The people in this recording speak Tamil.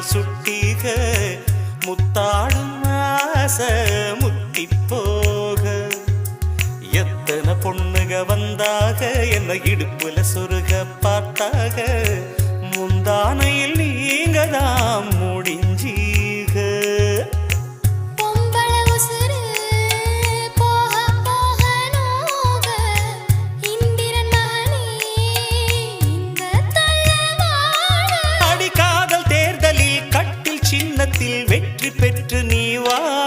சுட்டிக முத்தாடும் ஆசை முத்தி போக எத்தனை பொண்ணுக வந்தாக என்ன இடுப்புல சொருக பார்த்தாக முந்தானையில் நீங்கதான்